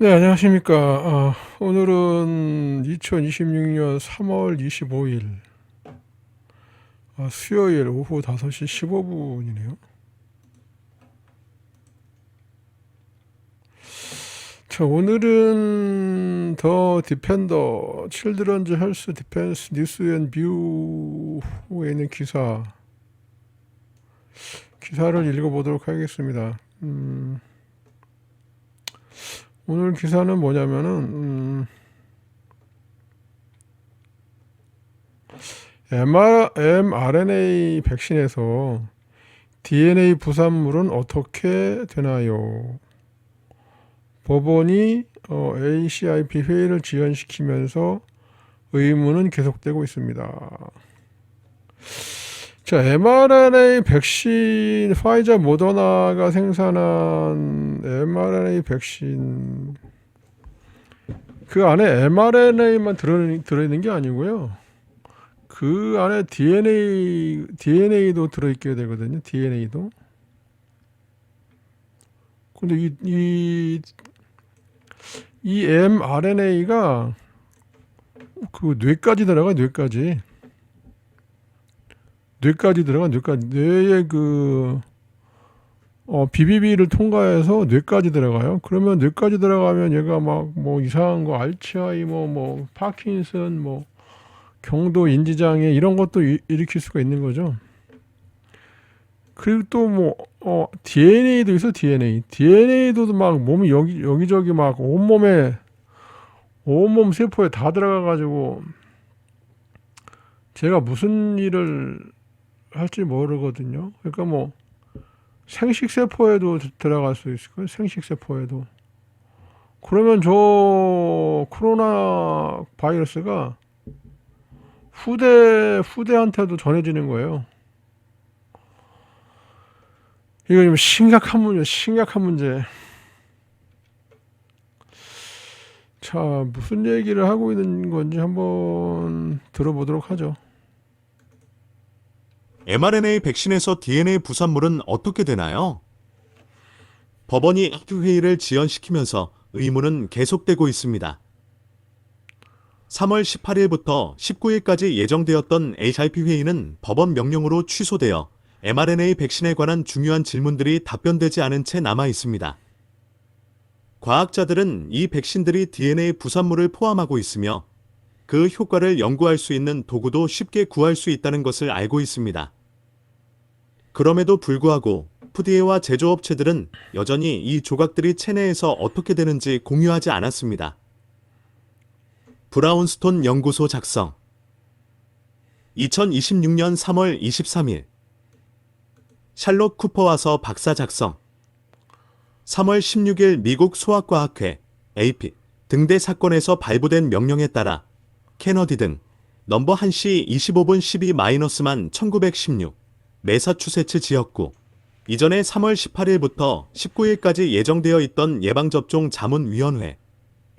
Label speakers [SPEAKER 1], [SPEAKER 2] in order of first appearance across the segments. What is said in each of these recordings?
[SPEAKER 1] 네, 안녕하십니까. 오늘은 2026년 3월 25일, 수요일 오후 5시 15분이네요. 자, 오늘은 더 디펜더, 칠드런즈 헬스 디펜스 뉴스 앤 뷰에 있는 기사를 읽어보도록 하겠습니다. 오늘 기사는 뭐냐면은, mRNA 백신에서 DNA 부산물은 어떻게 되나요? 법원이 ACIP 회의를 지연시키면서 의문은 계속되고 있습니다. 자, mRNA 백신, 파이자 모더나가 생산한 mRNA 백신, 그 안에 mRNA만 들어있는 게 아니고요. 그 안에 DNA도 들어있게 되거든요. DNA도. 근데 이 mRNA가 그 뇌까지 들어가, 뇌까지 들어가, 뇌의 BBB를 통과해서 뇌까지 들어가요. 그러면 뇌까지 들어가면 얘가 막 뭐 이상한 거, 알츠하이머, 뭐 파킨슨, 뭐 경도 인지장애 이런 것도 일으킬 수가 있는 거죠. 그리고 또 뭐 DNA도 있어. DNA도 막 몸이 여기저기 막 온몸 세포에 다 들어가 가지고 제가 무슨 일을 할지 모르거든요. 그러니까 뭐 생식 세포에도 들어갈 수 있을 거예요. 생식 세포에도. 그러면 저 코로나 바이러스가 후대한테도 전해지는 거예요. 이거 좀 심각한 문제. 자, 무슨 얘기를 하고 있는 건지 한번 들어보도록 하죠.
[SPEAKER 2] mRNA 백신에서 DNA 부산물은 어떻게 되나요? 법원이 학교회의를 지연시키면서 의문은 계속되고 있습니다. 3월 18일부터 19일까지 예정되었던 ACIP 회의는 법원 명령으로 취소되어 mRNA 백신에 관한 중요한 질문들이 답변되지 않은 채 남아 있습니다. 과학자들은 이 백신들이 DNA 부산물을 포함하고 있으며 그 효과를 연구할 수 있는 도구도 쉽게 구할 수 있다는 것을 알고 있습니다. 그럼에도 불구하고 FDA와 제조업체들은 여전히 이 조각들이 체내에서 어떻게 되는지 공유하지 않았습니다. 브라운스톤 연구소 작성 2026년 3월 23일 샬롯 쿠퍼와서 박사 작성 3월 16일 미국 소아과학회 AP 등대 사건에서 발부된 명령에 따라 케너디 등 넘버 1시 25분 12-만 1916 매사추세츠 지역구 이전에 3월 18일부터 19일까지 예정되어 있던 예방접종 자문위원회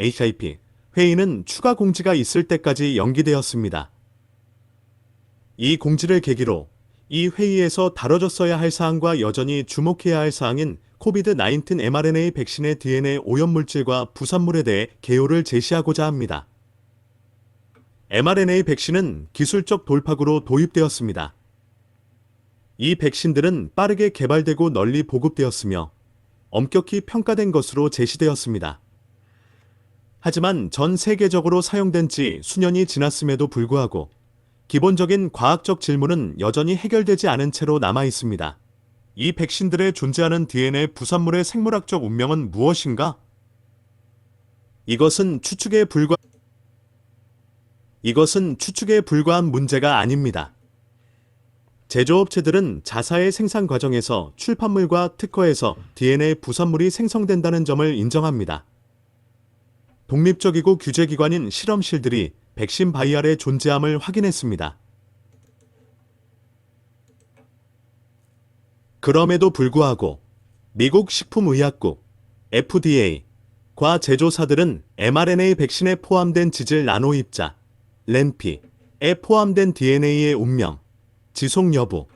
[SPEAKER 2] ACIP 회의는 추가 공지가 있을 때까지 연기되었습니다. 이 공지를 계기로 이 회의에서 다뤄졌어야 할 사항과 여전히 주목해야 할 사항인 코비드-19 mRNA 백신의 DNA 오염물질과 부산물에 대해 개요를 제시하고자 합니다. mRNA 백신은 기술적 돌파구로 도입되었습니다. 이 백신들은 빠르게 개발되고 널리 보급되었으며 엄격히 평가된 것으로 제시되었습니다. 하지만 전 세계적으로 사용된 지 수년이 지났음에도 불구하고 기본적인 과학적 질문은 여전히 해결되지 않은 채로 남아 있습니다. 이 백신들에 존재하는 DNA 부산물의 생물학적 운명은 무엇인가? 이것은 추측에 불과한 문제가 아닙니다. 제조업체들은 자사의 생산 과정에서 출판물과 특허에서 DNA 부산물이 생성된다는 점을 인정합니다. 독립적이고 규제기관인 실험실들이 백신 바이알의 존재함을 확인했습니다. 그럼에도 불구하고 미국 식품의약국 FDA과 제조사들은 mRNA 백신에 포함된 지질 나노입자 렌피에 포함된 DNA의 운명, 지속 여부,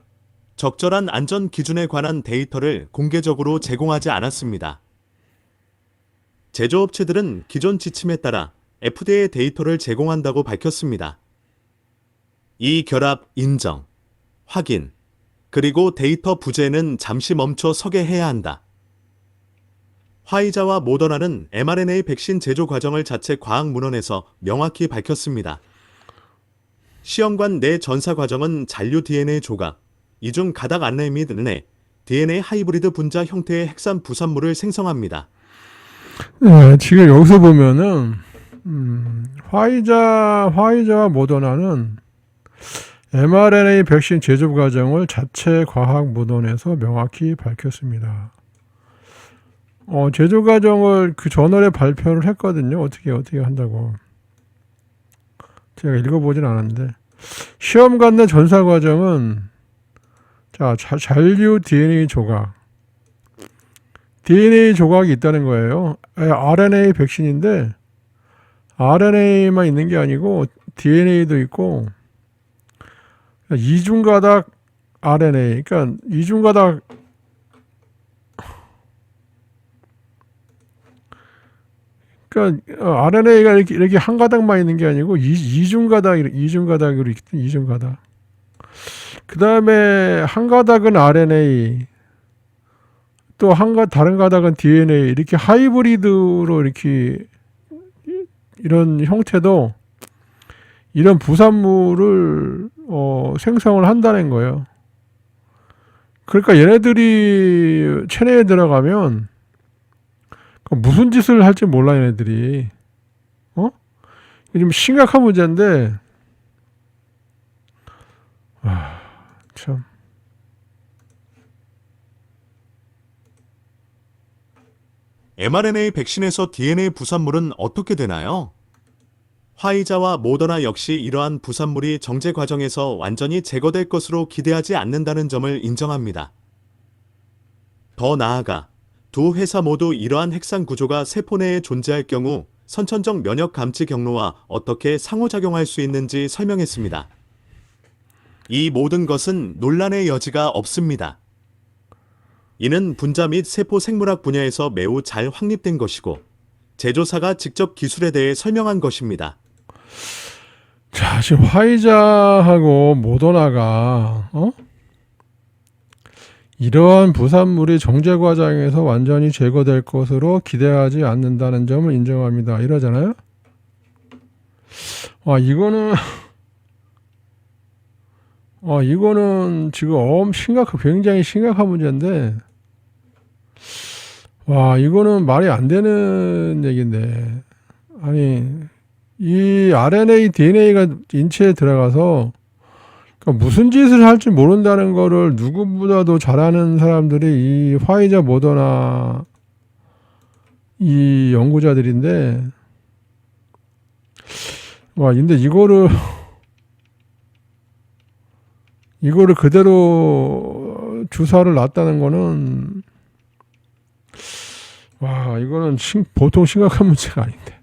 [SPEAKER 2] 적절한 안전 기준에 관한 데이터를 공개적으로 제공하지 않았습니다. 제조업체들은 기존 지침에 따라 FDA 데이터를 제공한다고 밝혔습니다. 이 결합 인정, 확인, 그리고 데이터 부재는 잠시 멈춰 서게 해야 한다. 화이자와 모더나는 mRNA 백신 제조 과정을 자체 과학문헌에서 명확히 밝혔습니다. 시험관 내 전사 과정은 잔류 DNA 조각, 이중 가닥 안내 및 은혜, DNA 하이브리드 분자 형태의 핵산 부산물을 생성합니다.
[SPEAKER 1] 네, 지금 여기서 보면은 화이자와 모더나는 mRNA 백신 제조 과정을 자체 과학 문헌에서 명확히 밝혔습니다. 제조 과정을 그 저널에 발표를 했거든요. 어떻게 한다고. 제가 읽어보진 않았는데 시험관 내 전사 과정은 잔류 DNA 조각이 있다는 거예요. RNA 백신인데 RNA만 있는 게 아니고 DNA도 있고 이중가닥 RNA, 그러니까 이중가닥 RNA가 이렇게 한 가닥만 있는 게 아니고 이중가닥으로 있거든. 이중가닥. 그 다음에 한 가닥은 RNA, 또 다른 가닥은 DNA, 이렇게 하이브리드로 이렇게 이런 형태도 이런 부산물을 생성을 한다는 거예요. 그러니까 얘네들이 체내에 들어가면 무슨 짓을 할지 몰라 얘네들이. 좀 심각한 문제인데 참.
[SPEAKER 2] mRNA 백신에서 DNA 부산물은 어떻게 되나요? 화이자와 모더나 역시 이러한 부산물이 정제 과정에서 완전히 제거될 것으로 기대하지 않는다는 점을 인정합니다. 더 나아가 두 회사 모두 이러한 핵산 구조가 세포 내에 존재할 경우 선천적 면역 감지 경로와 어떻게 상호작용할 수 있는지 설명했습니다. 이 모든 것은 논란의 여지가 없습니다. 이는 분자 및 세포 생물학 분야에서 매우 잘 확립된 것이고 제조사가 직접 기술에 대해 설명한 것입니다.
[SPEAKER 1] 자, 지금 화이자하고 모더나가 이러한 부산물이 정제 과정에서 완전히 제거될 것으로 기대하지 않는다는 점을 인정합니다. 이러잖아요. 이거는 지금 굉장히 심각한 문제인데, 이거는 말이 안 되는 얘기인데, 아니, 이 RNA, DNA가 인체에 들어가서 무슨 짓을 할지 모른다는 거를 누구보다도 잘하는 사람들이 이 화이자, 모더나 이 연구자들인데, 근데 이거를 그대로 주사를 놨다는 거는 이거는 보통 심각한 문제가 아닌데.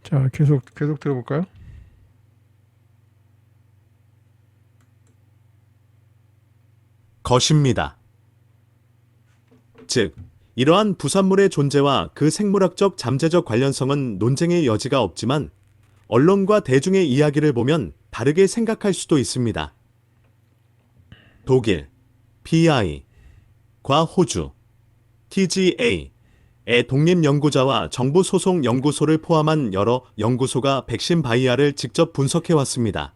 [SPEAKER 1] 자, 계속 들어볼까요?
[SPEAKER 2] 것입니다. 즉, 이러한 부산물의 존재와 그 생물학적 잠재적 관련성은 논쟁의 여지가 없지만 언론과 대중의 이야기를 보면 다르게 생각할 수도 있습니다. 독일, PI과 호주, TGA의 독립연구자와 정부 소속 연구소를 포함한 여러 연구소가 백신 바이아를 직접 분석해왔습니다.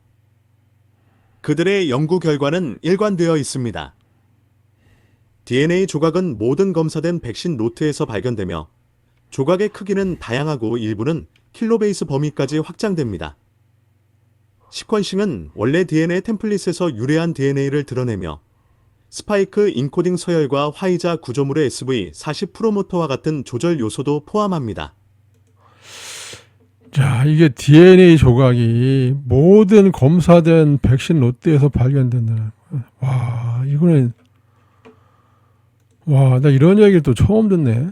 [SPEAKER 2] 그들의 연구 결과는 일관되어 있습니다. DNA 조각은 모든 검사된 백신 로트에서 발견되며 조각의 크기는 다양하고 일부는 킬로베이스 범위까지 확장됩니다. 시퀀싱은 원래 DNA 템플릿에서 유래한 DNA를 드러내며 스파이크 인코딩 서열과 화이자 구조물의 SV40 프로모터와 같은 조절 요소도 포함합니다.
[SPEAKER 1] 자, 이게 DNA 조각이 모든 검사된 백신 로트에서 발견된다는 거야. 이거는 나 이런 얘기를 또 처음 듣네.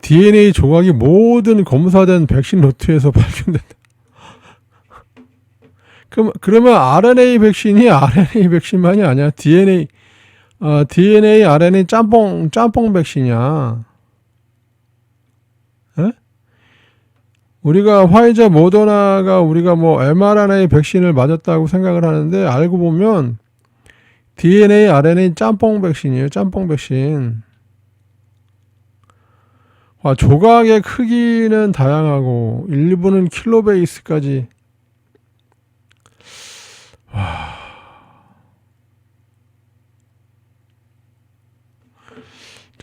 [SPEAKER 1] DNA 조각이 모든 검사된 백신 로트에서 발견된다. 그러면 RNA 백신이 RNA 백신만이 아니야. DNA, RNA 짬뽕 백신이야. 에? 우리가 화이자, 모더나가 우리가 뭐 mRNA 백신을 맞았다고 생각을 하는데 알고 보면 DNA, RNA 짬뽕 백신이에요. 짬뽕 백신. 와, 조각의 크기는 다양하고 일부는 킬로베이스까지.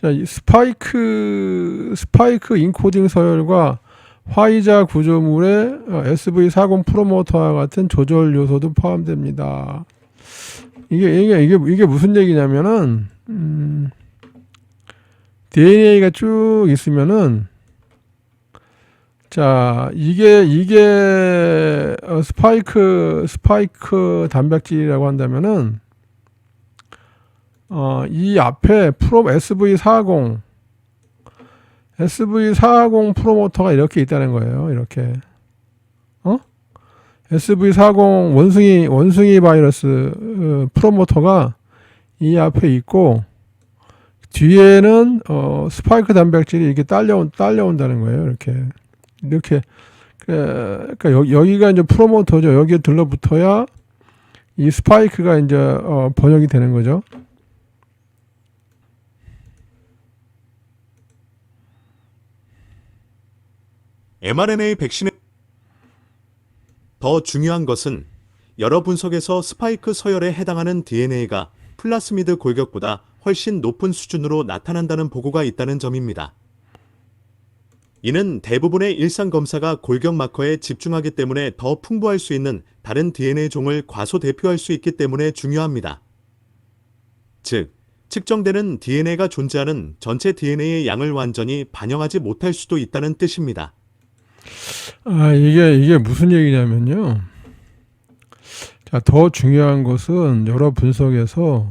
[SPEAKER 1] 자, 이 스파이크 인코딩 서열과 화이자 구조물의 SV40 프로모터와 같은 조절 요소도 포함됩니다. 이게 무슨 얘기냐면은 DNA가 쭉 있으면은 자, 이게 스파이크 단백질이라고 한다면은 이 앞에 SV40 프로모터가 이렇게 있다는 거예요. 이렇게. SV40 원숭이 바이러스 프로모터가 이 앞에 있고 뒤에는 스파이크 단백질이 이렇게 딸려온다는 거예요. 이렇게 그러니까 여기가 이제 프로모터죠. 여기에 들러붙어야 이 스파이크가 이제 번역이 되는 거죠.
[SPEAKER 2] mRNA 백신의 더 중요한 것은 여러 분석에서 스파이크 서열에 해당하는 DNA가 플라스미드 골격보다 훨씬 높은 수준으로 나타난다는 보고가 있다는 점입니다. 이는 대부분의 일상 검사가 골격 마커에 집중하기 때문에 더 풍부할 수 있는 다른 DNA 종을 과소 대표할 수 있기 때문에 중요합니다. 즉, 측정되는 DNA가 존재하는 전체 DNA의 양을 완전히 반영하지 못할 수도 있다는 뜻입니다.
[SPEAKER 1] 이게 무슨 얘기냐면요. 자, 더 중요한 것은 여러 분석에서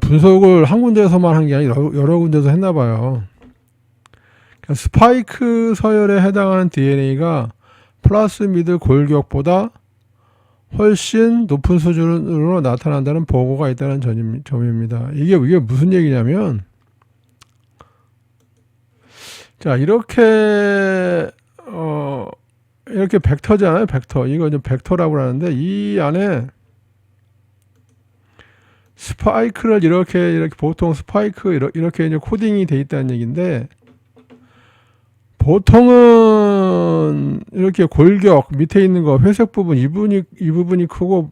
[SPEAKER 1] 분석을 한 군데에서만 한 게 아니라 여러 군데서 했나 봐요. 그러니까 스파이크 서열에 해당하는 DNA가 플라스미드 골격보다 훨씬 높은 수준으로 나타난다는 보고가 있다는 점입니다. 이게 무슨 얘기냐면 자, 이렇게 벡터잖아요. 벡터. 이거 이제 벡터라고 하는데 이 안에 스파이크를 이렇게 보통 스파이크 이렇게 이제 코딩이 돼 있다는 얘기인데 보통은 이렇게 골격 밑에 있는 거 회색 부분 이 부분이 크고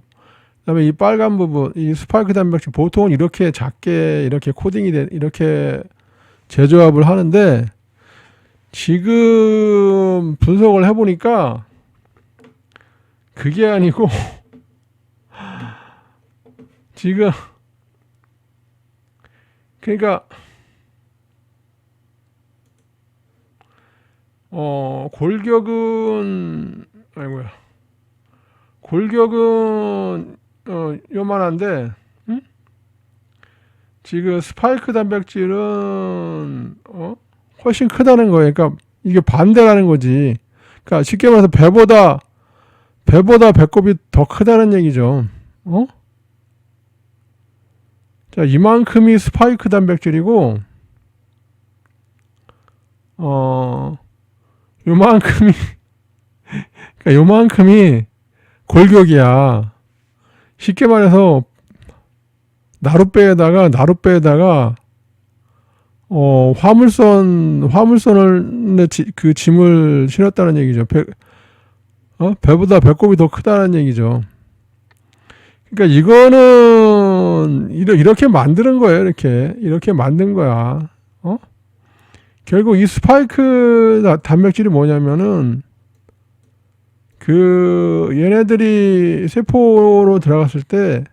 [SPEAKER 1] 그다음에 이 빨간 부분 이 스파이크 단백질 보통은 이렇게 작게 이렇게 코딩이 돼 이렇게 재조합을 하는데 지금 분석을 해보니까 그게 아니고 지금 그러니까 골격은 요만한데 지금 스파이크 단백질은 훨씬 크다는 거예요. 그러니까 이게 반대라는 거지. 그러니까 쉽게 말해서 배보다 배꼽이 더 크다는 얘기죠. 자, 이만큼이 스파이크 단백질이고 요만큼이 골격이야. 쉽게 말해서 나룻배에다가 화물선을 그 짐을 실었다는 얘기죠. 배보다 배꼽이 더 크다는 얘기죠. 그러니까 이거는 이렇게 만드는 거예요. 이렇게 만든 거야. 결국 이 스파이크 단백질이 뭐냐면은 얘네들이 세포로 들어갔을 때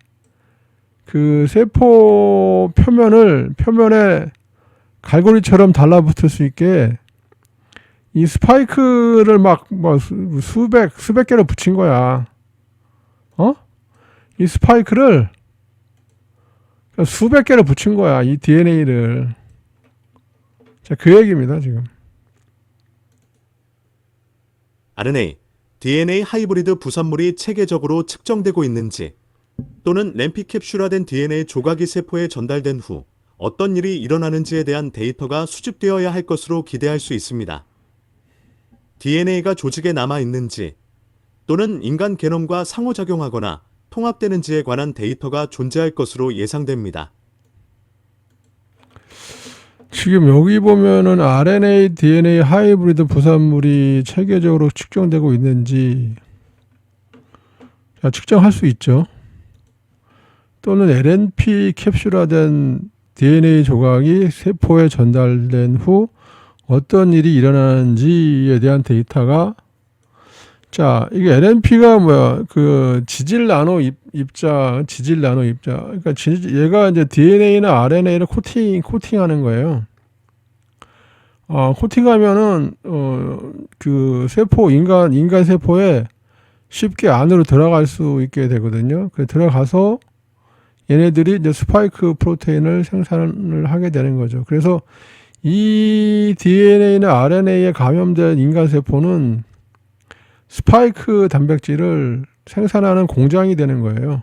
[SPEAKER 1] 그 세포 표면에 갈고리처럼 달라붙을 수 있게 이 스파이크를 막 수백 개를 붙인 거야. 이 스파이크를 수백 개를 붙인 거야. 이 DNA를. 자, 그 얘기입니다, 지금.
[SPEAKER 2] RNA, DNA 하이브리드 부산물이 체계적으로 측정되고 있는지, 또는 램피캡슐화된 DNA 조각이 세포에 전달된 후 어떤 일이 일어나는지에 대한 데이터가 수집되어야 할 것으로 기대할 수 있습니다. DNA가 조직에 남아 있는지, 또는 인간 게놈과 상호작용하거나 통합되는지에 관한 데이터가 존재할 것으로 예상됩니다.
[SPEAKER 1] 지금 여기 보면은 RNA, DNA 하이브리드 부산물이 체계적으로 측정되고 있는지, 자, 측정할 수 있죠. 또는 LNP 캡슐화된 DNA 조각이 세포에 전달된 후 어떤 일이 일어나는지에 대한 데이터가, 자, 이게 LNP가 뭐야? 그 지질 나노 입자, 지질 나노 입자. 그러니까 얘가 이제 DNA나 RNA를 코팅하는 거예요. 코팅하면은 그 세포 인간 세포에 쉽게 안으로 들어갈 수 있게 되거든요. 그 들어가서 얘네들이 이제 스파이크 프로테인을 생산을 하게 되는 거죠. 그래서 이 DNA나 RNA에 감염된 인간 세포는 스파이크 단백질을 생산하는 공장이 되는 거예요.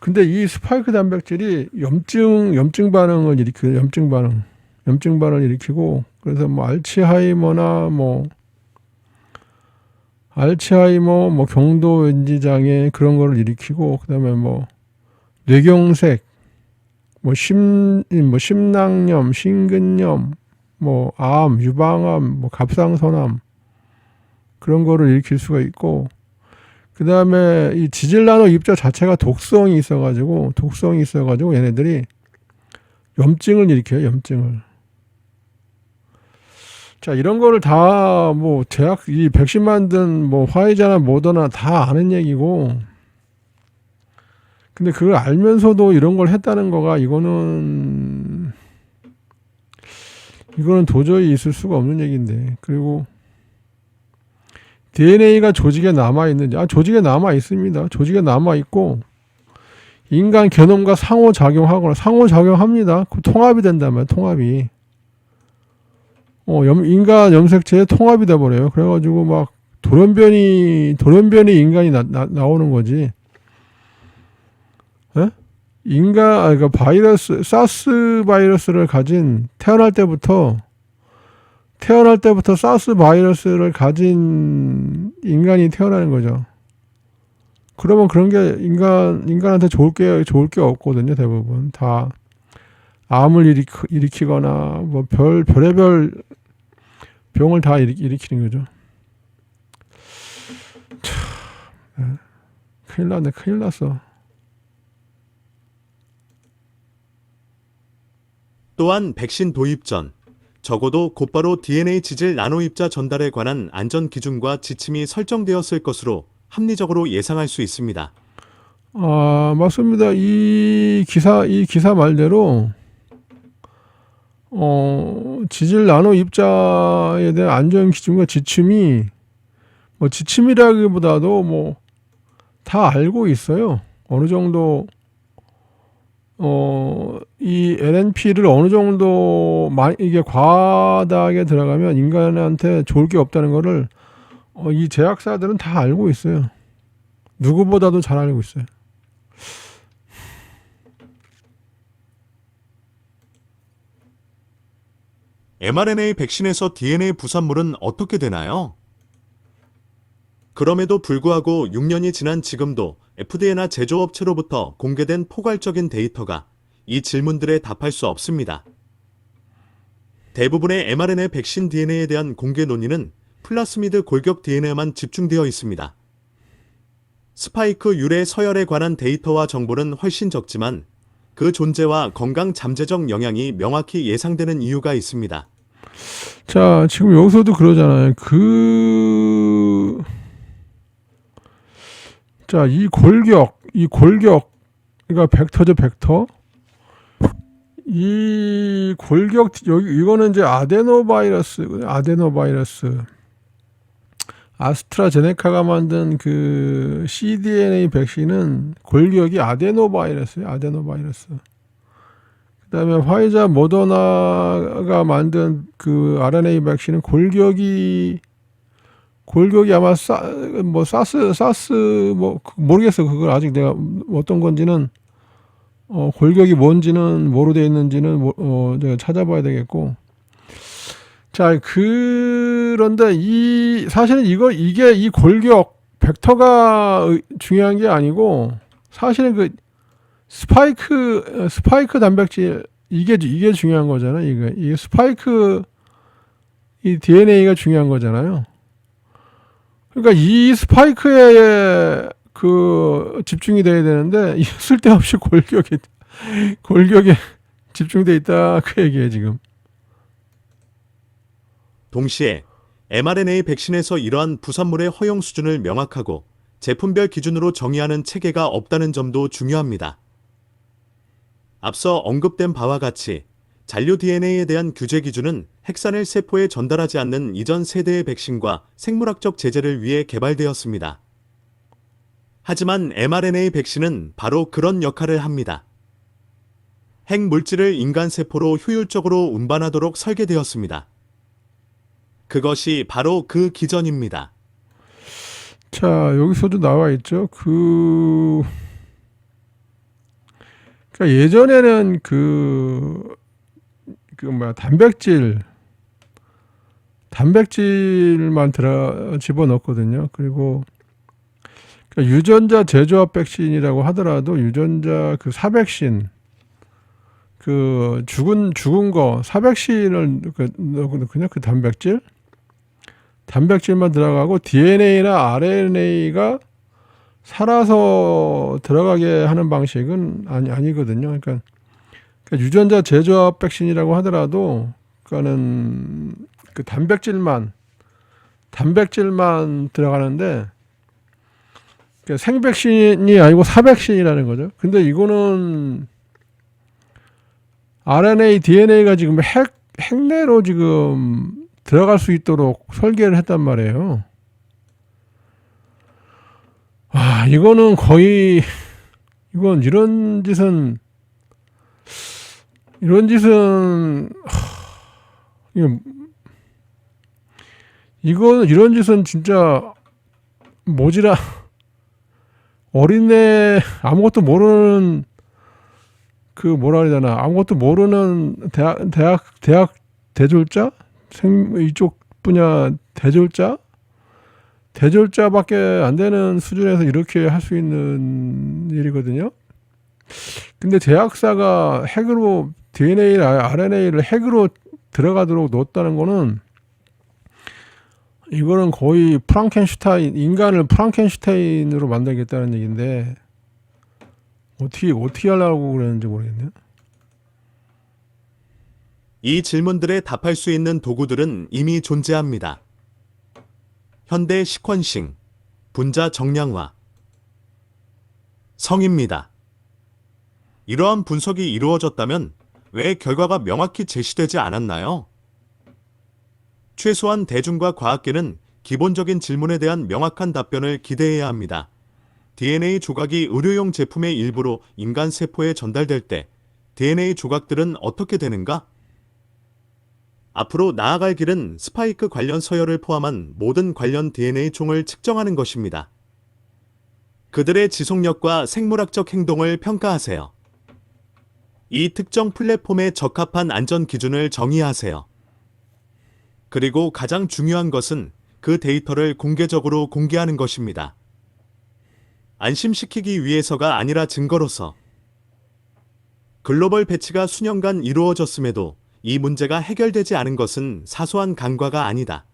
[SPEAKER 1] 근데 이 스파이크 단백질이 염증 반응을 일으키고, 염증 반응을 일으키고, 그래서 뭐 알츠하이머, 뭐 경도 인지 장애 그런 거를 일으키고, 그다음에 뭐 뇌경색, 뭐 심낭염, 심근염, 뭐 암, 유방암, 뭐 갑상선암 그런 거를 일으킬 수가 있고, 그 다음에 이 지질나노 입자 자체가 독성이 있어가지고 얘네들이 염증을 일으켜요, 염증을. 자, 이런 거를 다 뭐 이 백신 만든 뭐 화이자나 모더나 다 아는 얘기고, 근데 그걸 알면서도 이런 걸 했다는 거가 이거는 도저히 있을 수가 없는 얘기인데. 그리고 DNA가 조직에 남아 있는지, 조직에 남아 있습니다. 조직에 남아 있고 인간 게놈과 상호작용합니다. 통합이 된다면 통합이 인간 염색체에 통합이 돼 버려요. 그래가지고 막 돌연변이 인간이 나오는 거지. 에? 그러니까 사스 바이러스를 가진 태어날 때부터 사스 바이러스를 가진 인간이 태어나는 거죠. 그러면 그런 게 인간한테 좋을 게 없거든요. 대부분 다 암을 일으키거나 뭐 별의별 병을 다 일으키는 거죠. 참, 큰일 났어.
[SPEAKER 2] 또한 백신 도입 전 적어도 곧바로 DNA 지질 나노 입자 전달에 관한 안전 기준과 지침이 설정되었을 것으로 합리적으로 예상할 수 있습니다.
[SPEAKER 1] 맞습니다. 이 기사 말대로 지질 나노 입자에 대한 안전 기준과 지침이 뭐 지침이라기보다도 뭐 다 알고 있어요. 어느 정도 이 LNP를 어느 정도 이게 과다하게 들어가면 인간한테 좋을 게 없다는 거를 이 제약사들은 다 알고 있어요. 누구보다도 잘 알고 있어요.
[SPEAKER 2] mRNA 백신에서 DNA 부산물은 어떻게 되나요? 그럼에도 불구하고 6년이 지난 지금도 FDA나 제조업체로부터 공개된 포괄적인 데이터가 이 질문들에 답할 수 없습니다. 대부분의 mRNA 백신 DNA에 대한 공개 논의는 플라스미드 골격 DNA만 집중되어 있습니다. 스파이크 유래 서열에 관한 데이터와 정보는 훨씬 적지만 그 존재와 건강 잠재적 영향이 명확히 예상되는 이유가 있습니다.
[SPEAKER 1] 자, 지금 여기서도 그러잖아요. 자, 이 골격, 그러니까 벡터죠, 벡터. 이 골격, 이거는 이제 아데노바이러스. 아스트라제네카가 만든 그 cDNA 백신은 골격이 아데노바이러스예요, 아데노바이러스. 그 다음에 화이자 모더나가 만든 그 RNA 백신은 골격이 골격이 아마 뭐 사스 뭐 모르겠어. 그걸 아직 내가 어떤 건지는 골격이 뭔지는 뭐로 되어 있는지는 제가 찾아봐야 되겠고. 자, 그런데 사실은 이게 이 골격 벡터가 중요한 게 아니고, 사실은 그 스파이크 단백질, 이게 중요한 거잖아요. 이게 스파이크, 이 DNA가 중요한 거잖아요. 그러니까 이 스파이크에 그 집중이 돼야 되는데, 쓸데없이 골격에 집중돼 있다. 그 얘기예요, 지금.
[SPEAKER 2] 동시에 mRNA 백신에서 이러한 부산물의 허용 수준을 명확하고 제품별 기준으로 정의하는 체계가 없다는 점도 중요합니다. 앞서 언급된 바와 같이 잔류 DNA에 대한 규제 기준은 핵산을 세포에 전달하지 않는 이전 세대의 백신과 생물학적 제재를 위해 개발되었습니다. 하지만 mRNA 백신은 바로 그런 역할을 합니다. 핵물질을 인간 세포로 효율적으로 운반하도록 설계되었습니다. 그것이 바로 그 기전입니다.
[SPEAKER 1] 자, 여기서도 나와 있죠. 그러니까 예전에는 단백질만 집어넣거든요. 그리고 그러니까 유전자 재조합 백신이라고 하더라도 유전자 그 사백신, 그 죽은 거 사백신을 그냥 그 단백질만 들어가고 DNA나 RNA가 살아서 들어가게 하는 방식은 아니거든요. 그러니까 유전자 재조합 백신이라고 하더라도 그거는 그 단백질만 들어가는데, 그러니까 생백신이 아니고 사백신이라는 거죠. 근데 이거는 RNA, DNA가 지금 핵내로 지금 들어갈 수 있도록 설계를 했단 말이에요. 이거는 거의, 이런 짓은 이런 짓은 진짜 모지라 어린애, 아무것도 모르는 뭐라 해야 되나, 아무것도 모르는 대학 대졸자? 이쪽 분야 대졸자밖에 안 되는 수준에서 이렇게 할 수 있는 일이거든요. 근데 제약사가 핵으로 DNA, RNA를 핵으로 들어가도록 넣었다는 거는, 이거는 거의 인간을 프랑켄슈타인으로 만들겠다는 얘기인데, 어떻게 하려고 그러는지 모르겠네요.
[SPEAKER 2] 이 질문들에 답할 수 있는 도구들은 이미 존재합니다. 현대 시퀀싱, 분자 정량화, 성입니다. 이러한 분석이 이루어졌다면 왜 결과가 명확히 제시되지 않았나요? 최소한 대중과 과학계는 기본적인 질문에 대한 명확한 답변을 기대해야 합니다. DNA 조각이 의료용 제품의 일부로 인간 세포에 전달될 때 DNA 조각들은 어떻게 되는가? 앞으로 나아갈 길은 스파이크 관련 서열을 포함한 모든 관련 DNA 총을 측정하는 것입니다. 그들의 지속력과 생물학적 행동을 평가하세요. 이 특정 플랫폼에 적합한 안전 기준을 정의하세요. 그리고 가장 중요한 것은 그 데이터를 공개적으로 공개하는 것입니다. 안심시키기 위해서가 아니라 증거로서. 글로벌 배치가 수년간 이루어졌음에도 이 문제가 해결되지 않은 것은 사소한 간과가 아니다.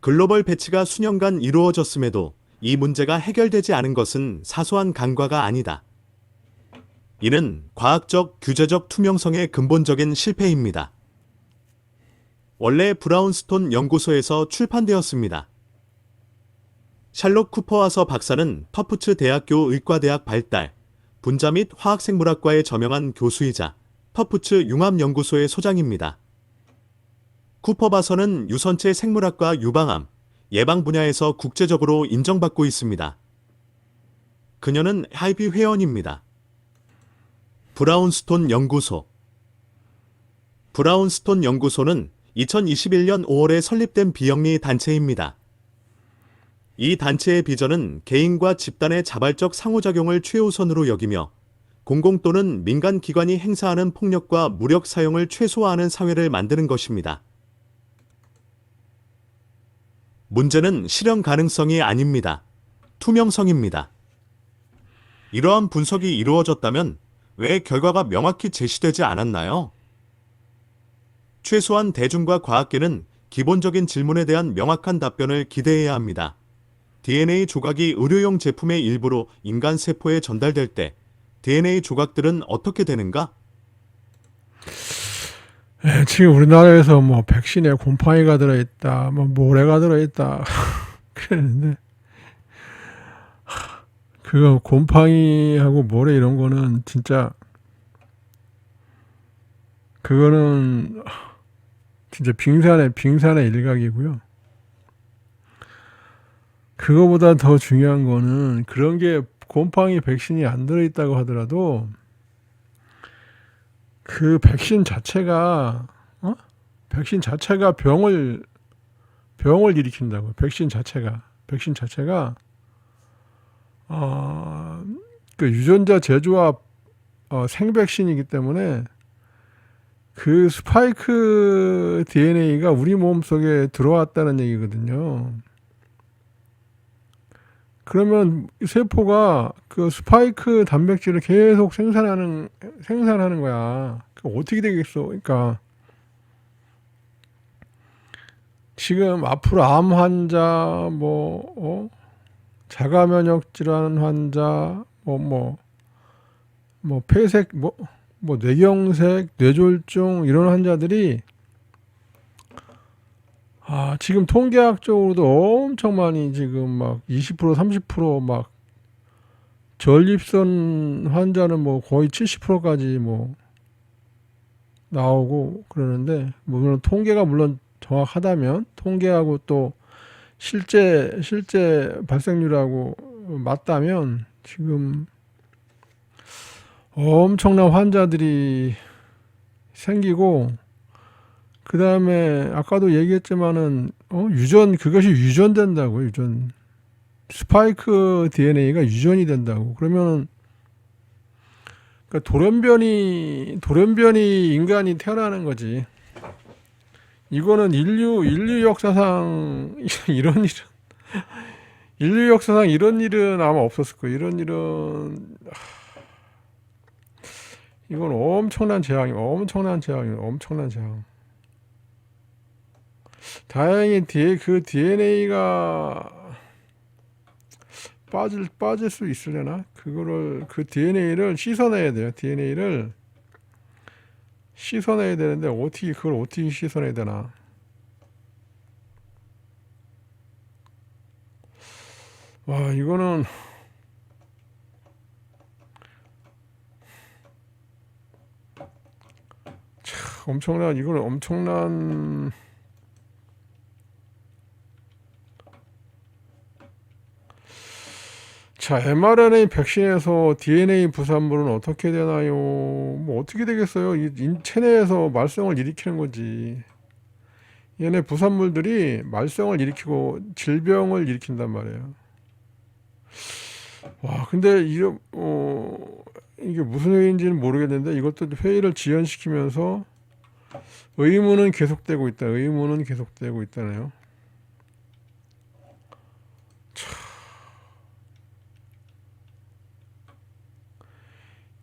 [SPEAKER 2] 글로벌 배치가 수년간 이루어졌음에도 이 문제가 해결되지 않은 것은 사소한 간과가 아니다. 이는 과학적, 규제적 투명성의 근본적인 실패입니다. 원래 브라운스톤 연구소에서 출판되었습니다. 샬롯 쿠퍼와서 박사는 터프츠 대학교 의과대학 발달, 분자 및 화학생물학과의 저명한 교수이자 터프츠 융합연구소의 소장입니다. 쿠퍼 바서는 유선체 생물학과 유방암, 예방 분야에서 국제적으로 인정받고 있습니다. 그녀는 하이비 회원입니다. 브라운스톤 연구소는 2021년 5월에 설립된 비영리 단체입니다. 이 단체의 비전은 개인과 집단의 자발적 상호작용을 최우선으로 여기며 공공 또는 민간 기관이 행사하는 폭력과 무력 사용을 최소화하는 사회를 만드는 것입니다. 문제는 실현 가능성이 아닙니다. 투명성입니다. 이러한 분석이 이루어졌다면 왜 결과가 명확히 제시되지 않았나요? 최소한 대중과 과학계는 기본적인 질문에 대한 명확한 답변을 기대해야 합니다. DNA 조각이 의료용 제품의 일부로 인간 세포에 전달될 때 DNA 조각들은 어떻게 되는가?
[SPEAKER 1] 지금 우리나라에서 뭐 백신에 곰팡이가 들어있다, 뭐 모래가 들어있다 그랬는데 그거 곰팡이하고 모래 이런 거는 진짜 그거는 진짜 빙산의 일각이고요. 그거보다 더 중요한 거는 그런 게 곰팡이 백신이 안 들어있다고 하더라도 그 백신 자체가 병을 일으킨다고. 백신 자체가 그 유전자 재조합 생백신이기 때문에 그 스파이크 DNA가 우리 몸 속에 들어왔다는 얘기거든요. 그러면 세포가 그 스파이크 단백질을 계속 생산하는 거야. 어떻게 되겠어? 그러니까 지금 앞으로 암 환자, 자가 면역 질환 환자, 폐색, 뇌경색, 뇌졸중 이런 환자들이 지금 통계학적으로도 엄청 많이 지금 막 20% 30% 전립선 환자는 거의 70%까지 나오고 그러는데 물론 통계가 물론 정확하다면 통계하고 또 실제 발생률하고 맞다면 지금 엄청난 환자들이 생기고 그 다음에 아까도 얘기했지만은 그것이 유전된다고. 유전 스파이크 DNA가 유전이 된다고. 그러면 그러니까 돌연변이 인간이 태어나는 거지. 이거는 인류 역사상 이런 일은 아마 없었을 거예요. 이런 일은 이건 엄청난 재앙이에요. 엄청난 재앙. 다행히 그 DNA가 빠질 수 있으려나? 그 DNA를 씻어내야 돼요. DNA를 씻어내야 되는데 그걸 어떻게 씻어내야 되나? 와, 이거는 이거는 엄청난 자, mRNA 백신에서 DNA 부산물은 어떻게 되나요? 어떻게 되겠어요? 체내에서 말썽을 일으키는 거지. 얘네 부산물들이 말썽을 일으키고 질병을 일으킨단 말이에요. 와, 근데 이게 무슨 회의인지는 모르겠는데 이것도 회의를 지연시키면서 의문은 계속되고 있다네요.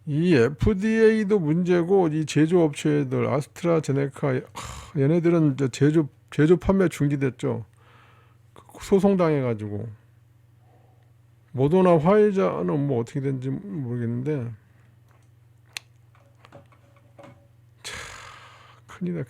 [SPEAKER 1] 이 FDA도 문제고 이 제조업체들 아스트라제네카 얘네들은 이제 제조 판매 중지됐죠. 소송당해가지고 모더나 화이자는 어떻게 된지 모르겠는데 큰일이다.